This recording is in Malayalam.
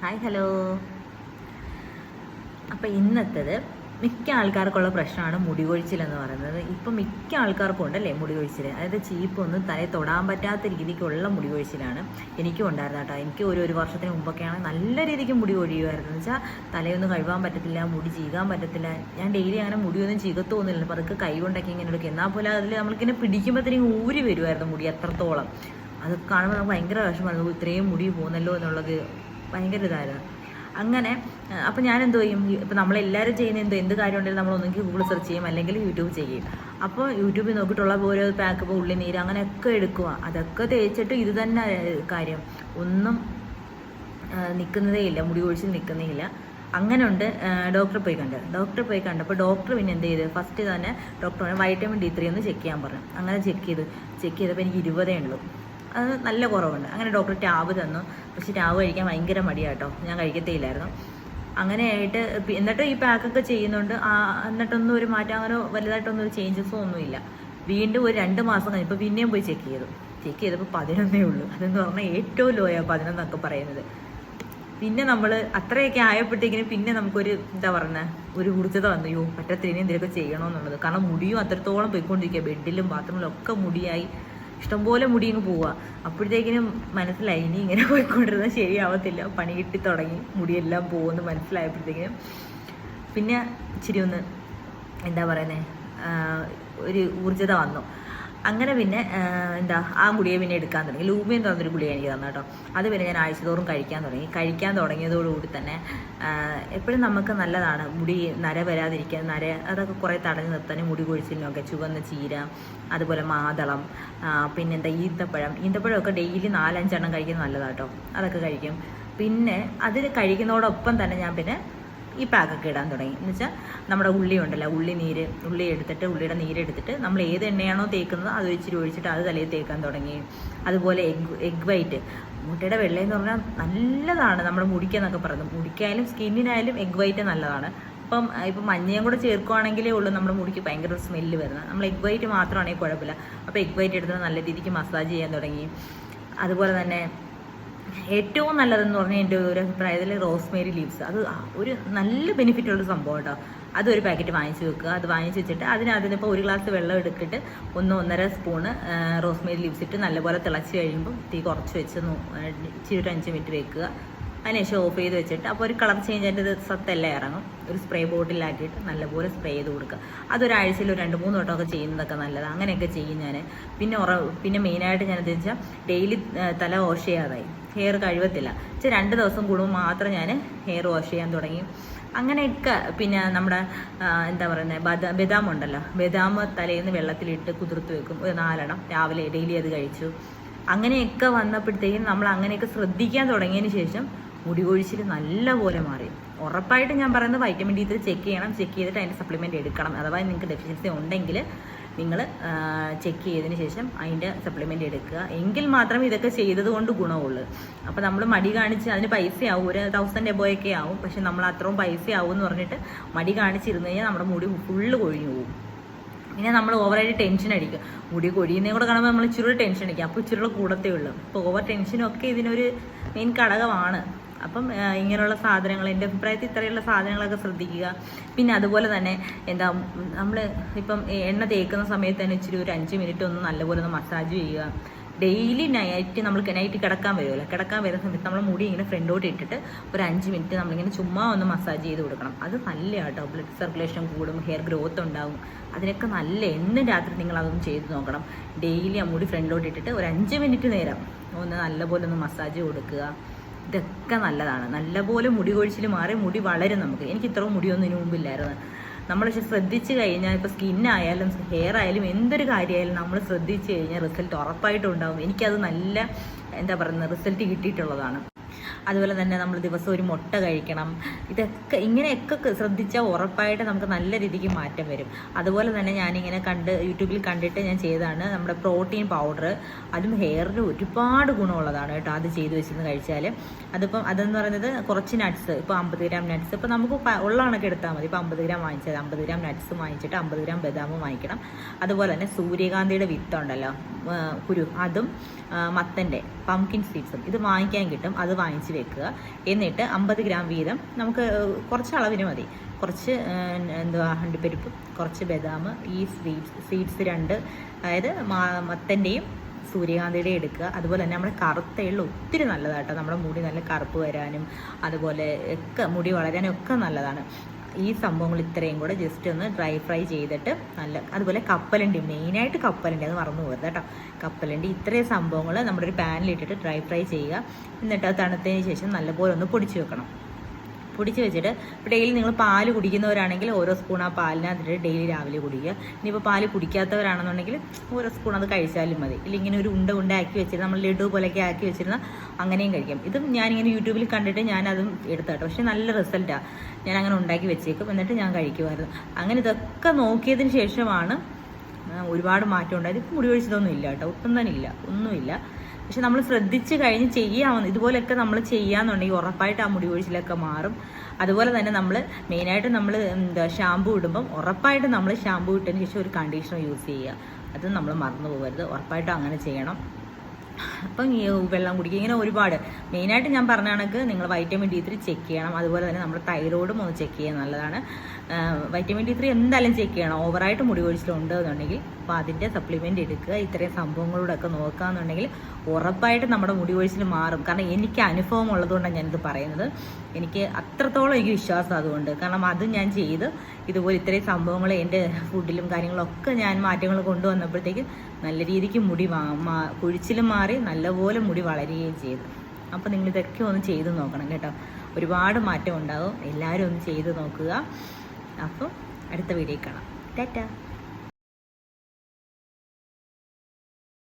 Hi hello. അപ്പോൾ ഇന്നത്തേത് മിക്ക ആൾക്കാർക്കുള്ള പ്രശ്നമാണ് മുടി കൊഴിച്ചിൽ എന്ന് പറയുന്നത്. ഇപ്പം മിക്ക ആൾക്കാർക്കും ഉണ്ടല്ലേ മുടി കൊഴിച്ചിൽ, അതായത് ചീപ്പൊന്നും തലയിൽ തൊടാൻ പറ്റാത്ത രീതിക്കുള്ള മുടി കൊഴിച്ചിലാണ്. എനിക്കും ഉണ്ടായിരുന്നു കേട്ടോ. എനിക്ക് ഒരു വർഷത്തിന് മുമ്പൊക്കെയാണ് നല്ല രീതിക്ക് മുടി കൊഴിയുമായിരുന്നു. എന്ന് വെച്ചാൽ തലയൊന്നും കഴുകാൻ പറ്റത്തില്ല, മുടി ചീകാൻ പറ്റത്തില്ല. ഞാൻ ഡെയിലി അങ്ങനെ മുടിയൊന്നും ചീകത്തൊന്നുമില്ല, അപ്പോൾ അതൊക്കെ കൈ കൊണ്ടൊക്കെ ഇങ്ങനെ എടുക്കും. എന്നാൽ പോലെ അതിൽ നമ്മളിങ്ങനെ പിടിക്കുമ്പോഴത്തേക്കും ഊരി വരുമായിരുന്നു മുടി അത്രത്തോളം. അത് കാണുമ്പോൾ നമുക്ക് ഭയങ്കര വിഷമമായിരുന്നു, ഇത്രയും മുടി പോകുന്നല്ലോ എന്നുള്ളത് ഭയങ്കര ഇതായിരുന്നു. അങ്ങനെ അപ്പോൾ ഞാൻ എന്തോ ചെയ്യും, ഇപ്പോൾ നമ്മളെല്ലാവരും ചെയ്യുന്ന എന്ത് കാര്യം ഉണ്ടെങ്കിലും നമ്മൾ ഒന്നെങ്കിൽ ഗൂഗിൾ സെർച്ച് ചെയ്യും, അല്ലെങ്കിൽ യൂട്യൂബ് ചെയ്യും. അപ്പോൾ യൂട്യൂബിൽ നോക്കിയിട്ടുള്ള ഓരോ പാക്ക്, ഇപ്പോൾ ഉള്ളിനീര് അങ്ങനെയൊക്കെ എടുക്കുക. അതൊക്കെ തേച്ചിട്ട് ഇത് തന്നെ കാര്യം ഒന്നും നിൽക്കുന്നതേ ഇല്ല, മുടി കൊഴിച്ചിൽ നിൽക്കുന്നേ ഇല്ല. അങ്ങനെ ഉണ്ട്. ഡോക്ടറെ പോയി കണ്ടപ്പോൾ ഡോക്ടർ പിന്നെ എന്ത് ചെയ്ത്, ഫസ്റ്റ് തന്നെ ഡോക്ടർ വൈറ്റമിൻ D3 ഒന്ന് ചെക്ക് ചെയ്യാൻ പറഞ്ഞു. അങ്ങനെ ചെക്ക് ചെയ്തപ്പോൾ എനിക്ക് 20 ഉള്ളൂ. അത് നല്ല കുറവുണ്ട്. അങ്ങനെ ഡോക്ടർ ടാബ് തന്നു. പക്ഷെ ടാബ് കഴിക്കാൻ ഭയങ്കര മടിയാട്ടോ, ഞാൻ കഴിക്കത്തേയില്ലായിരുന്നു. അങ്ങനെയായിട്ട് എന്നിട്ട് ഈ പാക്കൊക്കെ ചെയ്യുന്നുണ്ട്. എന്നിട്ടൊന്നും ഒരു മാറ്റം, അങ്ങനെ വലുതായിട്ടൊന്നും ഒരു ചേഞ്ചസും ഒന്നുമില്ല. വീണ്ടും ഒരു 2 മാസം കഴിഞ്ഞപ്പോൾ പിന്നെയും പോയി ചെക്ക് ചെയ്തപ്പോൾ 11 ഉള്ളൂ. അതെന്ന് പറഞ്ഞാൽ ഏറ്റവും ലോയാണ് 11 പറയുന്നത്. പിന്നെ നമ്മൾ അത്രയൊക്കെ ആയപ്പോഴത്തേക്കിനും പിന്നെ നമുക്കൊരു എന്താ പറയുക, ഒരു ഊർജ്ജത വന്നു, യോ പറ്റത്തിനി എന്തെങ്കിലുമൊക്കെ ചെയ്യണമെന്നുള്ളത്. കാരണം മുടിയും അത്രത്തോളം പോയിക്കൊണ്ടിരിക്കുക, ബെഡിലും ബാത്റൂമിലും ഒക്കെ മുടിയായി, ഇഷ്ടംപോലെ മുടി ഇങ്ങ് പോവുക. അപ്പോഴത്തേക്കിനും മനസ്സിലായി ഇനി ഇങ്ങനെ പോയിക്കൊണ്ടിരുന്നത് ശരിയാവത്തില്ല, പണി കിട്ടി തുടങ്ങി, മുടിയെല്ലാം പോകുമെന്ന് മനസ്സിലായപ്പോഴത്തേക്കിനും പിന്നെ ഇച്ചിരി ഒന്ന് എന്താ പറയുന്നത്, ഒരു ഊർജ്ജത വന്നു. അങ്ങനെ പിന്നെ ആ ഗുളിക പിന്നെ എടുക്കാൻ തുടങ്ങി. ലൂമിയം തന്നൊരു ഗുളിക എനിക്ക് തന്നു കേട്ടോ. അത് പിന്നെ ഞാൻ ആഴ്ചതോറും കഴിക്കാൻ തുടങ്ങിയതോടുകൂടി തന്നെ എപ്പോഴും നമുക്ക് നല്ലതാണ് മുടി നര വരാതിരിക്കാൻ. അതൊക്കെ കുറേ തടഞ്ഞു നിർത്താനും, മുടി കൊഴിച്ചിലിനൊക്കെ ചുവന്ന ചീര, അതുപോലെ മാതളം, പിന്നെന്താ ഈന്തപ്പഴമൊക്കെ ഡെയിലി 4-5 എണ്ണം കഴിക്കുന്നത് നല്ലതാണ് കേട്ടോ. അതൊക്കെ കഴിക്കും. പിന്നെ അതിന് കഴിക്കുന്നതോടൊപ്പം തന്നെ ഞാൻ പിന്നെ ഈ പാക്കൊക്കെ ഇടാൻ തുടങ്ങി. എന്ന് വെച്ചാൽ നമ്മുടെ ഉള്ളി ഉണ്ടല്ലോ, ഉള്ളിയുടെ നീരെടുത്തിട്ട് നമ്മൾ ഏത് എണ്ണയാണോ തേക്കുന്നത് അത് ഇച്ചിരി ഒഴിച്ചിട്ട് അത് തലയിൽ തേക്കാൻ തുടങ്ങി. അതുപോലെ എഗ് വൈറ്റ്, മുട്ടയുടെ വെള്ളയെന്ന് പറഞ്ഞാൽ നല്ലതാണ് നമ്മുടെ മുടിക്കെന്നൊക്കെ പറയുന്നത്. മുടിക്കായാലും സ്കിന്നിനായാലും എഗ് വൈറ്റ് നല്ലതാണ്. ഇപ്പം മഞ്ഞയും കൂടെ ചേർക്കുകയാണെങ്കിലേ ഉള്ളൂ നമ്മുടെ മുടിക്ക് ഭയങ്കര സ്മെല്ല് വരുന്നത്. നമ്മൾ എഗ് വൈറ്റ് മാത്രമാണെങ്കിൽ കുഴപ്പമില്ല. അപ്പോൾ എഗ് വൈറ്റ് എടുത്ത് നല്ല രീതിക്ക് മസാജ് ചെയ്യാൻ തുടങ്ങി. അതുപോലെ തന്നെ ഏറ്റവും നല്ലതെന്ന് പറഞ്ഞാൽ എൻ്റെ ഒരു അഭിപ്രായത്തിൽ റോസ്മേരി ലീവ്സ്, അത് ഒരു നല്ല ബെനിഫിറ്റ് ഉള്ള സംഭവം കേട്ടോ. അതൊരു പാക്കറ്റ് വാങ്ങിച്ച് വെക്കുക. അത് വാങ്ങിച്ച് വെച്ചിട്ട് അതിനിപ്പോൾ 1 ഗ്ലാസ് വെള്ളം എടുത്തിട്ട് 1-1.5 സ്പൂണ് റോസ്മേരി ലീവ്സ് ഇട്ട് നല്ലപോലെ തിളച്ച് കഴിയുമ്പോൾ തീ കുറച്ച് വെച്ച് ഇച്ചിരി ഒരു 5 മിനിറ്റ് വെക്കുക. അതിനുശേഷം ഓഫ് ചെയ്ത് വെച്ചിട്ട് അപ്പോൾ ഒരു കളർ ചേഞ്ച് അതിൻ്റെ സത്തെല്ലാം ഇറങ്ങും. ഒരു സ്പ്രേ ബോട്ടിലാക്കിയിട്ട് നല്ലപോലെ സ്പ്രേ ചെയ്ത് കൊടുക്കുക. അതൊരാഴ്ചയിൽ ഒരു 2-3 വട്ടമൊക്കെ ചെയ്യുന്നതൊക്കെ നല്ലതാണ്. അങ്ങനെയൊക്കെ ചെയ്യും ഞാൻ. പിന്നെ മെയിനായിട്ട് ഞാൻ എന്താ വെച്ചാൽ ഡെയിലി തല വാഷ് ചെയ്യാതായി, ഹെയർ കഴുകത്തില്ല. 2 ദിവസം കൂടുമ്പോൾ മാത്രം ഞാൻ ഹെയർ വാഷ് ചെയ്യാൻ തുടങ്ങി. അങ്ങനെയൊക്കെ. പിന്നെ നമ്മുടെ എന്താ പറയുന്നത്, ബദാം ഉണ്ടല്ലോ, ബദാം തലേയിൽ നിന്ന് വെള്ളത്തിലിട്ട് കുതിർത്ത് വെക്കും, ഒരു 4 എണ്ണം രാവിലെ ഡെയിലി അത് കഴിച്ചു. അങ്ങനെയൊക്കെ വന്നപ്പോഴത്തേക്കും നമ്മൾ അങ്ങനെയൊക്കെ ശ്രദ്ധിക്കാൻ തുടങ്ങിയതിന് ശേഷം മുടി കൊഴിച്ചിൽ നല്ലപോലെ മാറി. ഉറപ്പായിട്ട് ഞാൻ പറയുന്നത് വൈറ്റമിൻ D3 ചെക്ക് ചെയ്തിട്ട് അതിൻ്റെ സപ്ലിമെൻ്റ് എടുക്കണം. അഥവാ നിങ്ങൾക്ക് ഡെഫിഷ്യൻസി ഉണ്ടെങ്കിൽ നിങ്ങൾ ചെക്ക് ചെയ്തതിന് ശേഷം അതിൻ്റെ സപ്ലിമെൻ്റ് എടുക്കുക. എങ്കിൽ മാത്രമേ ഇതൊക്കെ ചെയ്തത് കൊണ്ട് ഗുണമുള്ളൂ. അപ്പോൾ നമ്മൾ മടി കാണിച്ച് അതിന് പൈസയാവും, ഒരു 1000 എബോയൊക്കെ ആവും. പക്ഷെ നമ്മൾ അത്രയും പൈസയാവും എന്ന് പറഞ്ഞിട്ട് മടി കാണിച്ചിരുന്നു കഴിഞ്ഞാൽ നമ്മുടെ മുടി ഫുള്ള് കൊഴിഞ്ഞു പോകും. പിന്നെ നമ്മൾ ഓവറായിട്ട് ടെൻഷൻ അടിക്കും. മുടി കൊഴിയുന്നതും കൂടെ കാണുമ്പോൾ നമ്മൾ ഇച്ചിരി ടെൻഷൻ അടിക്കും. അപ്പോൾ ഇച്ചിരി കൂടത്തേ ഉള്ളൂ. അപ്പോൾ ഓവർ ടെൻഷനൊക്കെ ഇതിനൊരു മെയിൻ ഘടകമാണ്. അപ്പം ഇങ്ങനെയുള്ള സാധനങ്ങൾ, എൻ്റെ അഭിപ്രായത്തിൽ ഇത്രയുള്ള സാധനങ്ങളൊക്കെ ശ്രദ്ധിക്കുക. പിന്നെ അതുപോലെ തന്നെ നമ്മൾ ഇപ്പം എണ്ണ തേക്കുന്ന സമയത്ത് തന്നെ ഇച്ചിരി ഒരു 5 മിനിറ്റ് ഒന്ന് നല്ലപോലെ ഒന്ന് മസാജ് ചെയ്യുക. ഡെയിലി നൈറ്റ് കിടക്കാൻ വരുന്ന സമയത്ത് നമ്മൾ മുടി ഇങ്ങനെ ഫ്രണ്ടോട്ട് ഇട്ടിട്ട് ഒരു 5 മിനിറ്റ് നമ്മളിങ്ങനെ ചുമ്മാ ഒന്ന് മസാജ് ചെയ്ത് കൊടുക്കണം. അത് നല്ല കേട്ടോ. ബ്ലഡ് സർക്കുലേഷൻ കൂടും, ഹെയർ ഗ്രോത്ത് ഉണ്ടാവും. അതിനൊക്കെ നല്ല. എന്നും രാത്രി നിങ്ങൾ അതൊന്ന് ചെയ്ത് നോക്കണം. ഡെയിലി ആ മുടി ഫ്രണ്ടോട്ട് ഇട്ടിട്ട് ഒരു 5 മിനിറ്റ് നേരം ഒന്ന് നല്ലപോലെ ഒന്ന് മസാജ് കൊടുക്കുക. ഇതൊക്കെ നല്ലതാണ്. നല്ലപോലെ മുടി കൊഴിച്ചിൽ മാറി മുടി വളരും നമുക്ക്. എനിക്ക് ഇത്രയും മുടിയൊന്നും ഇതിനു മുമ്പില്ലായിരുന്നു. നമ്മൾ പക്ഷെ ശ്രദ്ധിച്ച് കഴിഞ്ഞാൽ, ഇപ്പോൾ സ്കിന്നായാലും ഹെയർ ആയാലും എന്തൊരു കാര്യമായാലും നമ്മൾ ശ്രദ്ധിച്ച് കഴിഞ്ഞാൽ റിസൾട്ട് ഉറപ്പായിട്ടും ഉണ്ടാവും. എനിക്കത് നല്ല എന്താ പറയുന്നത് റിസൾട്ട് കിട്ടിയിട്ടുള്ളതാണ്. അതുപോലെ തന്നെ നമ്മൾ ദിവസം ഒരു മുട്ട കഴിക്കണം. ഇതൊക്കെ ഇങ്ങനെയൊക്കെ ശ്രദ്ധിച്ചാൽ ഉറപ്പായിട്ട് നമുക്ക് നല്ല രീതിക്ക് മാറ്റം വരും. അതുപോലെ തന്നെ ഞാനിങ്ങനെ യൂട്യൂബിൽ കണ്ടിട്ട് ഞാൻ ചെയ്തതാണ് നമ്മുടെ പ്രോട്ടീൻ പൗഡർ. അതും ഹെയറിന് ഒരുപാട് ഗുണമുള്ളതാണ് കേട്ടോ. അത് ചെയ്ത് വെച്ചിരുന്ന് കഴിച്ചാൽ അതെന്ന് പറയുന്നത് കുറച്ച് നട്ട്സ്, ഇപ്പോൾ 50 ഗ്രാം നട്ട്സ്, ഇപ്പോൾ നമുക്ക് ഉള്ള കണക്ക് എടുത്താൽ മതി. ഇപ്പോൾ 50 ഗ്രാം വാങ്ങിച്ചത്, 50 ഗ്രാം നട്ട്സ് വാങ്ങിച്ചിട്ട് 50 ഗ്രാം ബദാമും വാങ്ങിക്കണം. അതുപോലെ തന്നെ സൂര്യകാന്തിയുടെ വിത്തുണ്ടല്ലോ, കുരു, അതും മത്തൻ്റെ പംകിൻ സീഡ്സും ഇത് വാങ്ങിക്കാൻ കിട്ടും. അത് വാങ്ങിച്ച് വെക്കുക. എന്നിട്ട് 50 ഗ്രാം വീതം നമുക്ക് കുറച്ച് അളവിന് മതി. കുറച്ച് അണ്ടിപ്പരിപ്പ്, കുറച്ച് ബദാം, ഈ സീഡ്സ് 2, അതായത് മത്തൻ്റെയും സൂര്യകാന്തിയുടെ എടുക്കുക. അതുപോലെ തന്നെ നമ്മുടെ കറുത്ത എള്ള് ഒത്തിരി നല്ലതാട്ടോ, നമ്മുടെ മുടി നല്ല കറുപ്പ് വരാനും അതുപോലെ ഒക്കെ മുടി വളരാനും ഒക്കെ നല്ലതാണ്. ഈ സംഭവങ്ങൾ ഇത്രയും കൂടെ ജസ്റ്റ് ഒന്ന് ഡ്രൈ ഫ്രൈ ചെയ്തിട്ട് അതുപോലെ കപ്പലണ്ടി, മെയിനായിട്ട് കപ്പലണ്ടി, അത് മറന്നു പോകരുത് കേട്ടോ. കപ്പലണ്ടി, ഇത്രയും സംഭവങ്ങൾ നമ്മുടെ ഒരു പാനിലിട്ടിട്ട് ഡ്രൈ ഫ്രൈ ചെയ്യുക. എന്നിട്ട് അത് തണുത്തതിന് ശേഷം നല്ലപോലെ ഒന്ന് പൊടിച്ച് വെക്കണം. പൊടിച്ച് വെച്ചിട്ട് ഡെയിലി നിങ്ങൾ പാല് കുടിക്കുന്നവരാണെങ്കിൽ ഓരോ സ്പൂൺ ആ പാലിനകത്തിട്ട് ഡെയിലി രാവിലെ കുടിക്കുക. ഇനിയിപ്പോൾ പാല് കുടിക്കാത്തവരാണെന്നുണ്ടെങ്കിൽ ഓരോ സ്പൂൺ അത് കഴിച്ചാലും മതി. ഇല്ല ഇങ്ങനെ ഒരു ഉണ്ട ആക്കി വെച്ചിരുന്ന, നമ്മൾ ലഡു പോലെയൊക്കെ ആക്കി വെച്ചിരുന്ന അങ്ങനെയും കഴിക്കാം. ഇതും ഞാനിങ്ങനെ യൂട്യൂബിൽ കണ്ടിട്ട് ഞാനതും എടുത്താട്ടോ. പക്ഷേ നല്ല റിസൾട്ടാണ്. ഞാൻ അങ്ങനെ ഉണ്ടാക്കി വെച്ചേക്കും, എന്നിട്ട് ഞാൻ കഴിക്കുമായിരുന്നു. അങ്ങനെ ഇതൊക്കെ നോക്കിയതിന് ശേഷമാണ് ഒരുപാട് മാറ്റം ഉണ്ടായത്. ഇപ്പം മുടി കൊഴിച്ചിലൊന്നും ഇല്ല കേട്ടോ, ഒട്ടും തന്നെ ഇല്ല, ഒന്നുമില്ല. പക്ഷെ നമ്മൾ ശ്രദ്ധിച്ച് കഴിഞ്ഞ് ചെയ്യാമെന്ന്, ഇതുപോലെയൊക്കെ നമ്മൾ ചെയ്യാന്നുണ്ടെങ്കിൽ ഉറപ്പായിട്ട് ആ മുടി കൊഴിച്ചിലൊക്കെ മാറും. അതുപോലെ തന്നെ നമ്മൾ മെയിനായിട്ട് നമ്മൾ ഷാമ്പൂ ഇടുമ്പം ഉറപ്പായിട്ട് നമ്മൾ ഷാമ്പൂ ഇട്ടതിന് ശേഷം ഒരു കണ്ടീഷണർ യൂസ് ചെയ്യുക. അത് നമ്മൾ മറന്നു പോകരുത്, ഉറപ്പായിട്ടും അങ്ങനെ ചെയ്യണം. അപ്പം ഈ വെള്ളം കുടിക്കുക, ഇങ്ങനെ ഒരുപാട്. മെയിനായിട്ട് ഞാൻ പറഞ്ഞ കണക്ക് നിങ്ങൾ വൈറ്റമിൻ D3 ചെക്ക് ചെയ്യണം. അതുപോലെ തന്നെ നമ്മുടെ തൈറോയിഡും ഒന്ന് ചെക്ക് ചെയ്യാൻ നല്ലതാണ്. വൈറ്റമിൻ D3 എന്തായാലും ചെക്ക് ചെയ്യണം. ഓവറായിട്ട് മുടി കൊഴിച്ചിലുണ്ട് എന്നുണ്ടെങ്കിൽ അപ്പോൾ അതിൻ്റെ സപ്ലിമെൻ്റ് എടുക്കുക. ഇത്രയും സംഭവങ്ങളോടൊക്കെ നോക്കുകയെന്നുണ്ടെങ്കിൽ ഉറപ്പായിട്ട് നമ്മുടെ മുടി കൊഴിച്ചിൽ മാറും. കാരണം എനിക്ക് അനുഭവം ഉള്ളതുകൊണ്ടാണ് ഞാനിത് പറയുന്നത്. എനിക്ക് അത്രത്തോളം എനിക്ക് വിശ്വാസം അതുകൊണ്ട്. കാരണം അത് ഞാൻ ചെയ്ത് ഇതുപോലെ ഇത്രയും സംഭവങ്ങൾ എൻ്റെ ഫുഡിലും കാര്യങ്ങളൊക്കെ ഞാൻ മാറ്റങ്ങൾ കൊണ്ടുവന്നപ്പോഴത്തേക്ക് നല്ല രീതിക്ക് മുടി കൊഴിച്ചിലും മാറി, നല്ലപോലെ മുടി വളരുകയും ചെയ്തു. അപ്പോൾ നിങ്ങളിതൊക്കെ ഒന്ന് ചെയ്ത് നോക്കണം കേട്ടോ, ഒരുപാട് മാറ്റം ഉണ്ടാകും. എല്ലാവരും ഒന്ന് ചെയ്ത് നോക്കുക. അപ്പം അടുത്ത വീഡിയോ കാണാം. ടാറ്റാ.